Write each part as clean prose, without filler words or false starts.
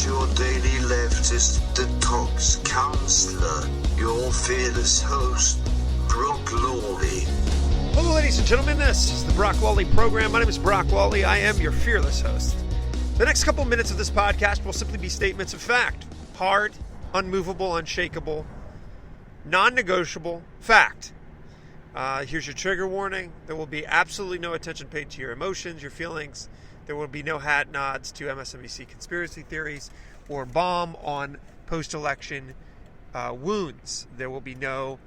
is your daily leftist detox counselor, your fearless host, Brock Lawley. Hello, ladies and gentlemen. This is the Brock Lawley program. My name is Brock Lawley. I am your fearless host. The next couple minutes of this podcast will simply be statements of fact. Hard, unmovable, unshakable, non-negotiable fact. Here's your trigger warning. There will be absolutely no attention paid to your emotions, your feelings. There will be no hat nods to MSNBC conspiracy theories or bomb on post-election wounds. There will be no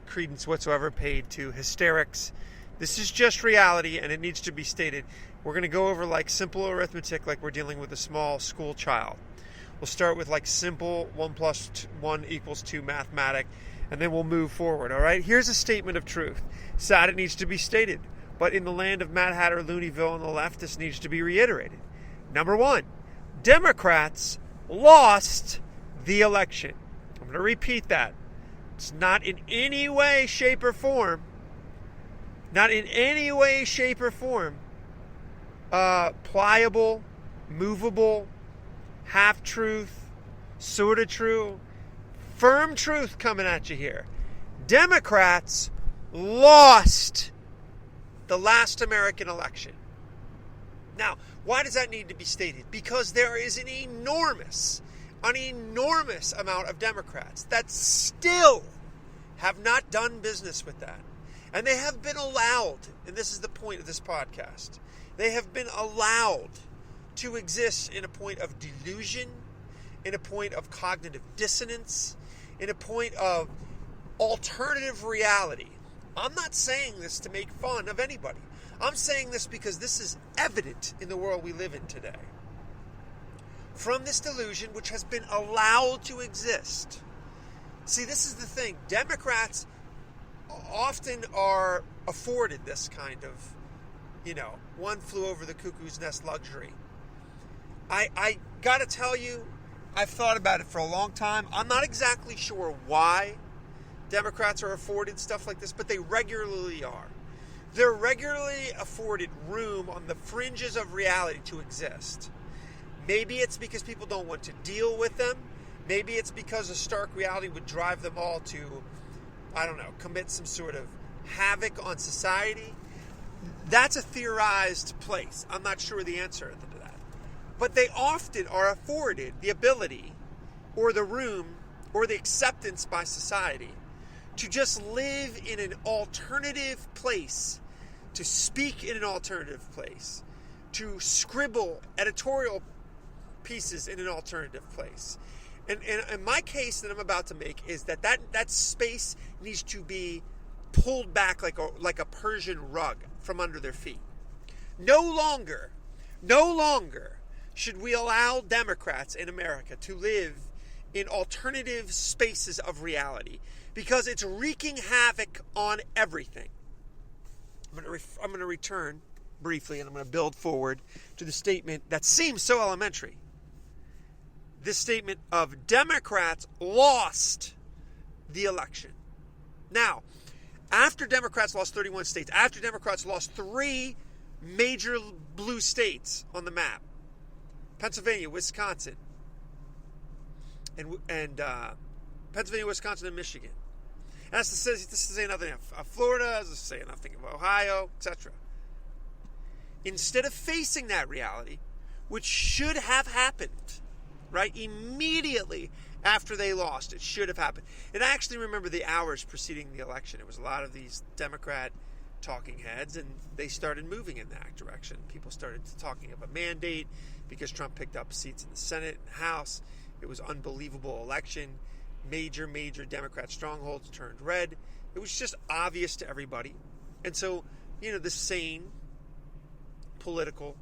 credence whatsoever paid to hysterics. This is just reality, and it needs to be stated. We're going to go over like simple arithmetic, like we're dealing with a small school child. We'll start with like simple 1 + 1 = 2 mathematic, and then we'll move forward. All right. Here's a statement of truth. Sad it needs to be stated, but in the land of Mad Hatter, Looneyville, and the left, this needs to be reiterated. Number one, Democrats lost the election. I'm going to repeat that. It's not in any way, shape, or form, pliable, movable, half-truth, sort of true, firm truth coming at you here. Democrats lost the last American election. Now, why does that need to be stated? Because there is an enormous amount of Democrats that still have not done business with that. And they have been allowed, and this is the point of this podcast, they have been allowed to exist in a point of delusion, in a point of cognitive dissonance, in a point of alternative reality. I'm not saying this to make fun of anybody. I'm saying this because this is evident in the world we live in today. From this delusion, which has been allowed to exist. See, this is the thing. Democrats often are afforded this kind of, one flew over the cuckoo's nest luxury. I got to tell you, I've thought about it for a long time. I'm not exactly sure why Democrats are afforded stuff like this, but they regularly are. They're regularly afforded room on the fringes of reality to exist. Maybe it's because people don't want to deal with them. Maybe it's because a stark reality would drive them all to, commit some sort of havoc on society. That's a theorized place. I'm not sure the answer to that. But they often are afforded the ability or the room or the acceptance by society to just live in an alternative place, to speak in an alternative place, to scribble editorial pieces in an alternative place. And my case that I'm about to make is that space needs to be pulled back like a Persian rug from under their feet. No longer should we allow Democrats in America to live in alternative spaces of reality, because it's wreaking havoc on everything. I'm going to return briefly, and I'm going to build forward to the statement that seems so elementary. This statement of Democrats lost the election. Now, after Democrats lost 31 states, after Democrats lost 3 major blue states on the map, Pennsylvania, Wisconsin, and Pennsylvania, Wisconsin, and Michigan. And that's to say nothing of Florida, that's to say nothing of Ohio, etc. Instead of facing that reality, which should have happened, right, immediately after they lost, it should have happened. And I actually remember the hours preceding the election. It was a lot of these Democrat talking heads, and they started moving in that direction. People started talking of a mandate because Trump picked up seats in the Senate and House. It was an unbelievable election. Major Democrat strongholds turned red. It was just obvious to everybody. And so, the sane political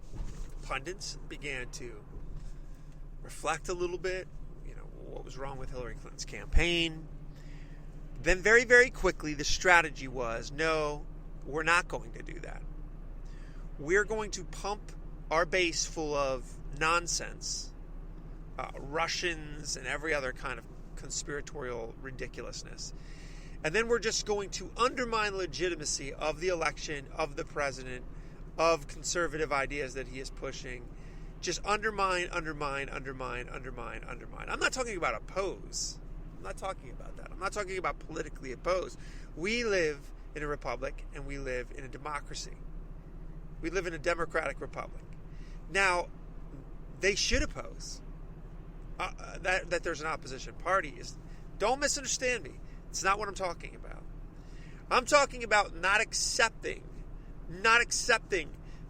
pundits began to reflect a little bit, what was wrong with Hillary Clinton's campaign. Then very, very quickly, the strategy was, no, we're not going to do that. We're going to pump our base full of nonsense, Russians and every other kind of conspiratorial ridiculousness. And then we're just going to undermine legitimacy of the election, of the president, of conservative ideas that he is pushing. just undermine. I'm not talking about oppose. I'm not talking about that. I'm not talking about politically oppose. We live in a republic and we live in a democracy. We live in a democratic republic. Now, they should oppose. That there's an opposition party don't misunderstand me. It's not what I'm talking about. I'm talking about not accepting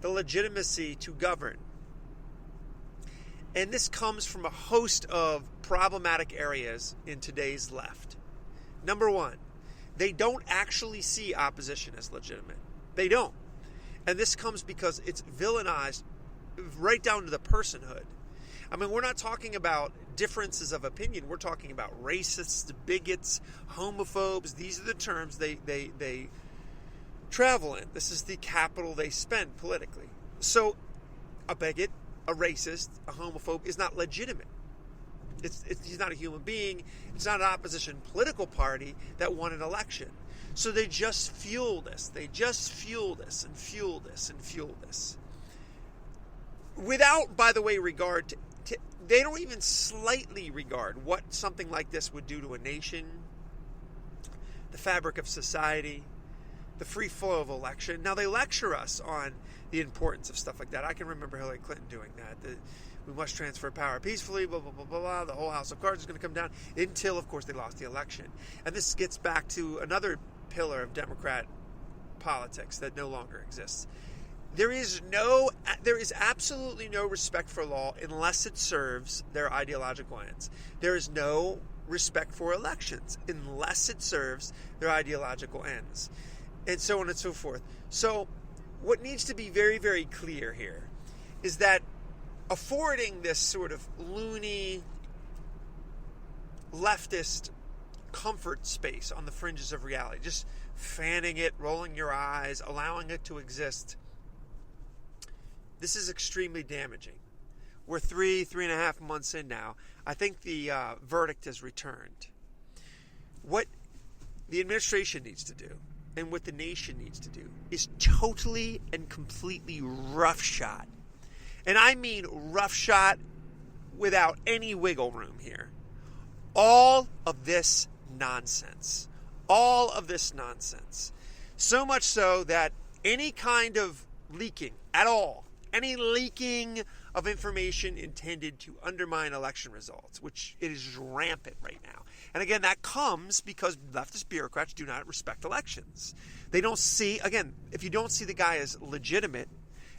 the legitimacy to govern. And this comes from a host of problematic areas in today's left. Number one, they don't actually see opposition as legitimate. They don't. And this comes because it's villainized right down to the personhood. I mean, we're not talking about differences of opinion. We're talking about racists, bigots, homophobes. These are the terms they travel in. This is the capital they spend politically. So a bigot, a racist, a homophobe is not legitimate. He's not a human being. It's not an opposition political party that won an election. So they just fuel this. They just fuel this and fuel this and fuel this. Without, by the way, regard to they don't even slightly regard what something like this would do to a nation, the fabric of society, the free flow of election. Now, they lecture us on the importance of stuff like that. I can remember Hillary Clinton doing that. We must transfer power peacefully, blah, blah, blah, blah, blah. The whole house of cards is going to come down until, of course, they lost the election. And this gets back to another pillar of Democrat politics that no longer exists. There is absolutely no respect for law unless it serves their ideological ends. There is no respect for elections unless it serves their ideological ends, and so on and so forth. So what needs to be very, very clear here is that affording this sort of loony leftist comfort space on the fringes of reality, just fanning it, rolling your eyes, allowing it to exist, this is extremely damaging. We're 3.5 months in now. I think the verdict has returned. What the administration needs to do and what the nation needs to do is totally and completely roughshod. And I mean roughshod without any wiggle room here. All of this nonsense. All of this nonsense. So much so that any kind of leaking at all, any leaking of information intended to undermine election results, which it is rampant right now. And again, that comes because leftist bureaucrats do not respect elections. They don't see, again, if you don't see the guy as legitimate,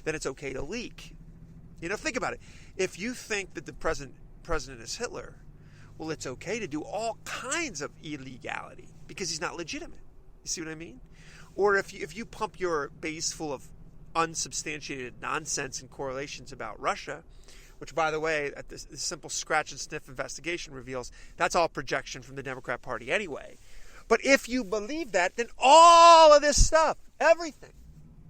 then it's okay to leak. You know, think about it. If you think that the president is Hitler, well, it's okay to do all kinds of illegality because he's not legitimate. You see what I mean? Or if you pump your base full of unsubstantiated nonsense and correlations about Russia, which, by the way, at this simple scratch and sniff investigation reveals that's all projection from the Democrat Party anyway. But if you believe that, then all of this stuff, everything,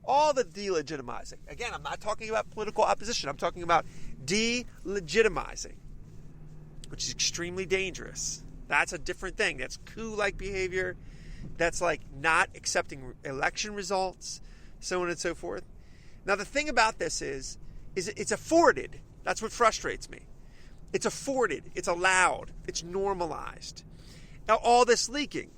all the delegitimizing. Again, I'm not talking about political opposition. I'm talking about delegitimizing, which is extremely dangerous. That's a different thing. That's coup-like behavior. That's like not accepting election results, so on and so forth. Now, the thing about this is it's afforded. That's what frustrates me. It's afforded. It's allowed. It's normalized. Now, all this leaking,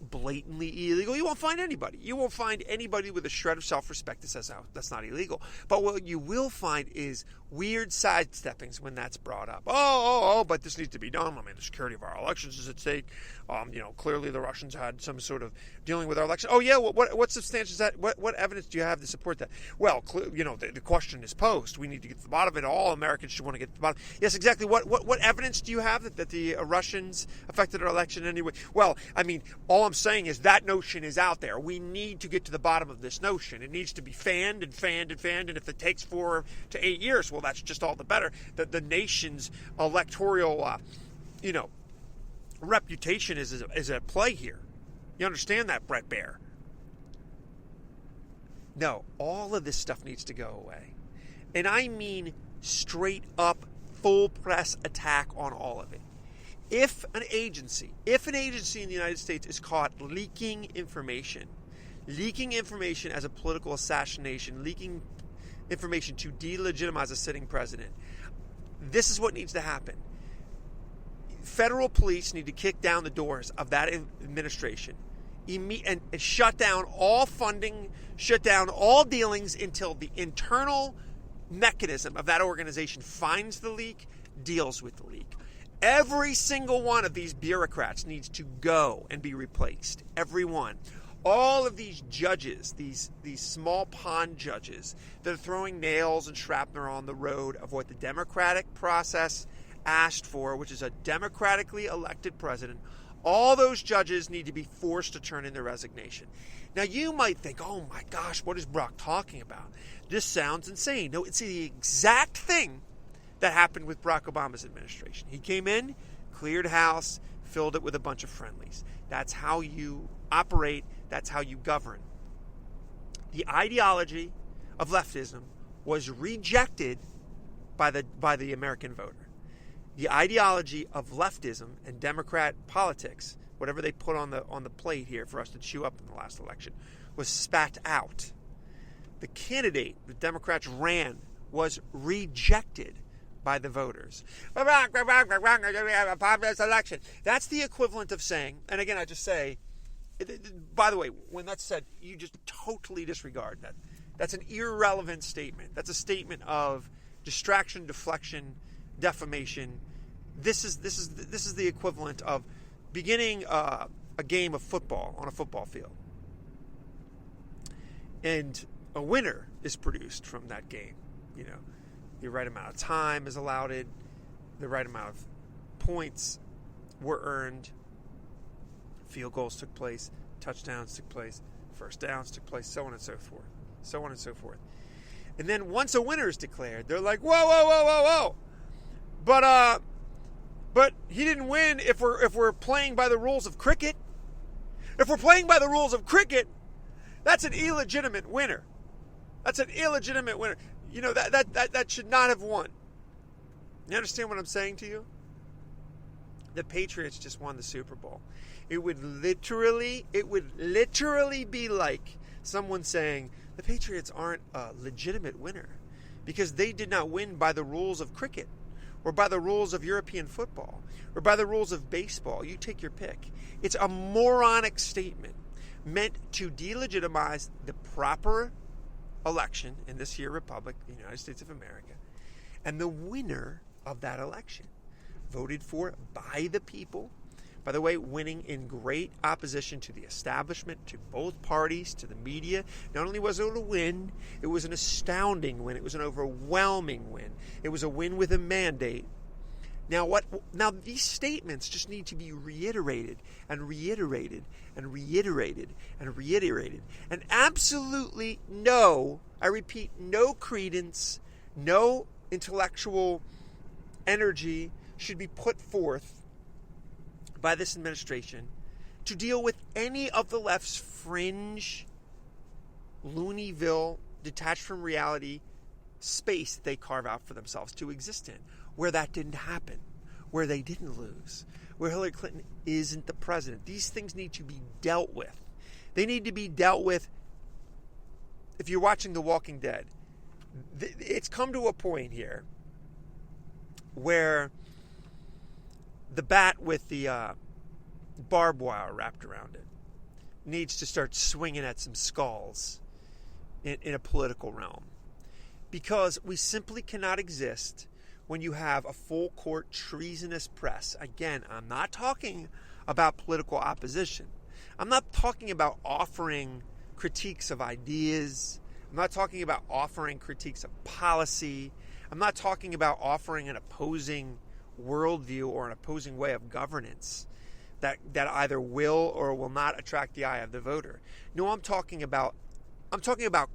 blatantly illegal. You won't find anybody. You won't find anybody with a shred of self-respect that says, oh, that's not illegal. But what you will find is weird sidesteppings when that's brought up. But this needs to be done. I mean, the security of our elections is at stake. Clearly the Russians had some sort of dealing with our election. Oh, yeah, what substantial is that? What evidence do you have to support that? Well, the question is posed. We need to get to the bottom of it. All Americans should want to get to the bottom. Yes, exactly. What evidence do you have that the Russians affected our election in any way? Well, I mean, all I'm saying is that notion is out there. We need to get to the bottom of this notion. It needs to be fanned and fanned and fanned. And if it takes 4 to 8 years, well, that's just all the better. The nation's electoral, reputation is at play here. You understand that, Bret Baier? No, all of this stuff needs to go away. And I mean straight up full press attack on all of it. If an agency in the United States is caught leaking information as a political assassination, leaking information to delegitimize a sitting president. This is what needs to happen. Federal police need to kick down the doors of that administration and shut down all funding, shut down all dealings until the internal mechanism of that organization finds the leak, deals with the leak. Every single one of these bureaucrats needs to go and be replaced. Every one. All of these judges, these small pond judges that are throwing nails and shrapnel on the road of what the democratic process asked for, which is a democratically elected president, all those judges need to be forced to turn in their resignation. Now, you might think, oh my gosh, what is Brock talking about? This sounds insane. No, it's the exact thing that happened with Barack Obama's administration. He came in, cleared house, filled it with a bunch of friendlies. That's how you operate. That's how you govern. The ideology of leftism was rejected by the American voter. The ideology of leftism and Democrat politics, whatever they put on the plate here for us to chew up in the last election, was spat out. The candidate the Democrats ran was rejected by the voters. Populist election. That's the equivalent of saying, and again, I just say, by the way, when that's said, you just totally disregard that. That's an irrelevant statement. That's a statement of distraction, deflection, defamation. This is the equivalent of beginning a game of football on a football field, and a winner is produced from that game. You know, the right amount of time is allotted, the right amount of points were earned, field goals took place, touchdowns took place, first downs took place, so on and so forth, so on and so forth. And then once a winner is declared, they're like, whoa. But he didn't win if we're playing by the rules of cricket. If we're playing by the rules of cricket, that's an illegitimate winner. That's an illegitimate winner. You know, that should not have won. You understand what I'm saying to you? The Patriots just won the Super Bowl. It would literally be like someone saying the Patriots aren't a legitimate winner because they did not win by the rules of cricket or by the rules of European football or by the rules of baseball. You take your pick. It's a moronic statement meant to delegitimize the proper election in this here republic, the United States of America, and the winner of that election, voted for by the people. By the way, winning in great opposition to the establishment, to both parties, to the media. Not only was it a win, it was an astounding win. It was an overwhelming win. It was a win with a mandate. Now these statements just need to be reiterated and reiterated and reiterated and reiterated. And absolutely no, I repeat, no credence, no intellectual energy should be put forth by this administration to deal with any of the left's fringe, Looneyville, detached from reality space they carve out for themselves to exist in, where that didn't happen, where they didn't lose, where Hillary Clinton isn't the president. These things need to be dealt with. They need to be dealt with. If you're watching The Walking Dead, it's come to a point here where the bat with the barbed wire wrapped around it needs to start swinging at some skulls in a political realm. Because we simply cannot exist when you have a full court treasonous press. Again, I'm not talking about political opposition. I'm not talking about offering critiques of ideas. I'm not talking about offering critiques of policy. I'm not talking about offering an opposing worldview or an opposing way of governance that either will or will not attract the eye of the voter. No, I'm talking about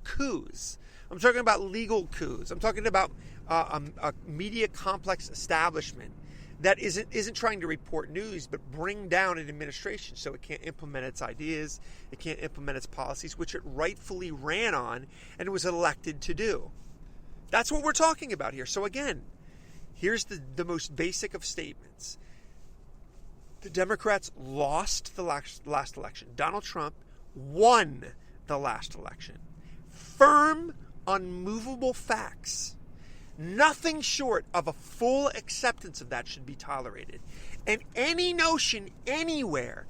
coups. I'm talking about legal coups. I'm talking about a media complex establishment that isn't trying to report news, but bring down an administration so it can't implement its ideas, it can't implement its policies, which it rightfully ran on and was elected to do. That's what we're talking about here. So again, here's the most basic of statements. The Democrats lost the last election. Donald Trump won the last election. Firm unmovable facts. Nothing short of a full acceptance of that should be tolerated. And any notion anywhere,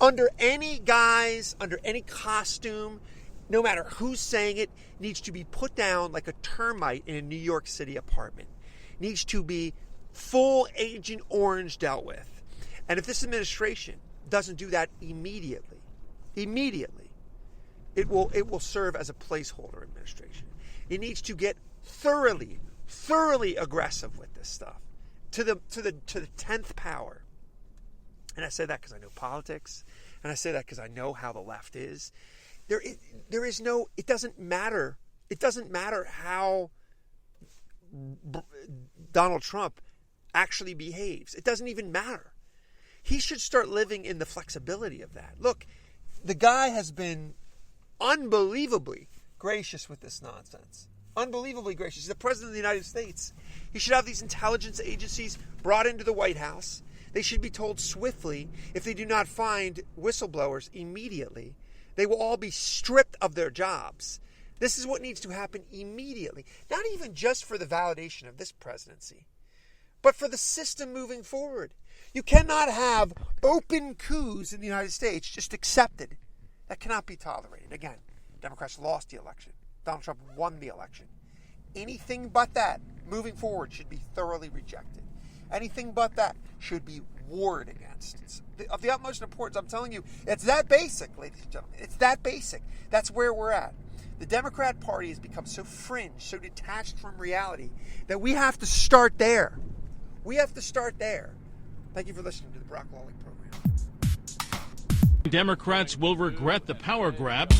under any guise, under any costume, no matter who's saying it, needs to be put down like a termite in a New York City apartment. Needs to be full Agent Orange dealt with. And if this administration doesn't do that immediately, it will serve as a placeholder administration. It needs to get thoroughly aggressive with this stuff to the 10th power. And I say that because I know politics, and I say that because I know how the left is. There is no. It doesn't matter. It doesn't matter how Donald Trump actually behaves. It doesn't even matter. He should start living in the flexibility of that. Look, the guy has been unbelievably gracious with this nonsense. Unbelievably gracious. He's the president of the United States. He should have these intelligence agencies brought into the White House. They should be told swiftly, if they do not find whistleblowers immediately, they will all be stripped of their jobs. This is what needs to happen immediately. Not even just for the validation of this presidency, but for the system moving forward. You cannot have open coups in the United States just accepted. That cannot be tolerated. Again, Democrats lost the election. Donald Trump won the election. Anything but that, moving forward, should be thoroughly rejected. Anything but that should be warred against. It's of the utmost importance. I'm telling you, it's that basic, ladies and gentlemen. It's that basic. That's where we're at. The Democrat Party has become so fringe, so detached from reality, that we have to start there. We have to start there. Thank you for listening to the Brock Lawley program. Democrats will regret the power grab